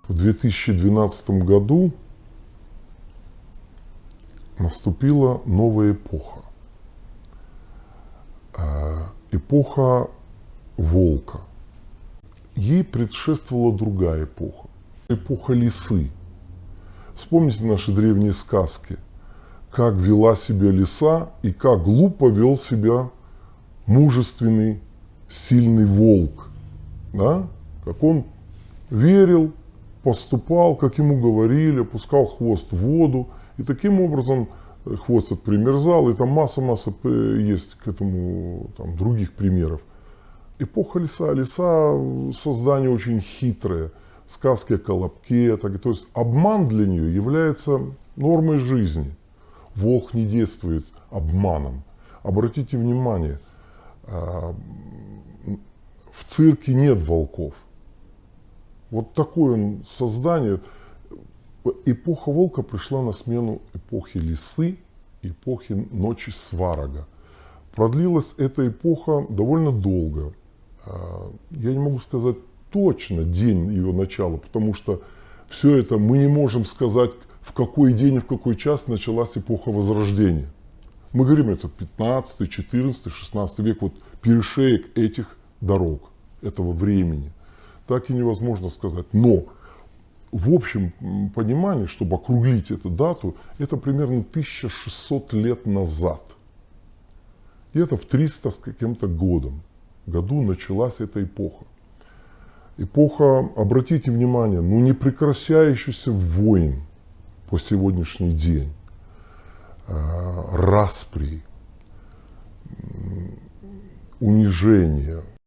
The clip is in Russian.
В 2012 году наступила новая эпоха. Эпоха волка. Ей предшествовала другая эпоха. Эпоха лисы. Вспомните наши древние сказки. Как вела себя лиса и как глупо вел себя мужественный, сильный волк. Да? Как он верил, поступал, как ему говорили, опускал хвост в воду. И таким образом хвост этот примерзал. И там масса есть к этому там, других примеров. Эпоха лиса. Лиса создание очень хитрое. Сказки о колобке. То есть обман для нее является нормой жизни. Волк не действует обманом. Обратите внимание, в цирке нет волков. Вот такое он создание. Эпоха волка пришла на смену эпохи лисы, эпохи ночи сварога. Продлилась эта эпоха довольно долго. Я не могу сказать точно день ее начала, потому что все это мы не можем сказать, в какой день и в какой час началась эпоха Возрождения. Мы говорим, это 15, 14, 16 век, вот перешеек этих дорог, этого времени. Так и невозможно сказать. Но в общем понимании, чтобы округлить эту дату, это примерно 1600 лет назад. Где-то в 300 с каким-то году началась эта эпоха. Эпоха, обратите внимание, не прекращающихся войн по сегодняшний день, распри, унижения.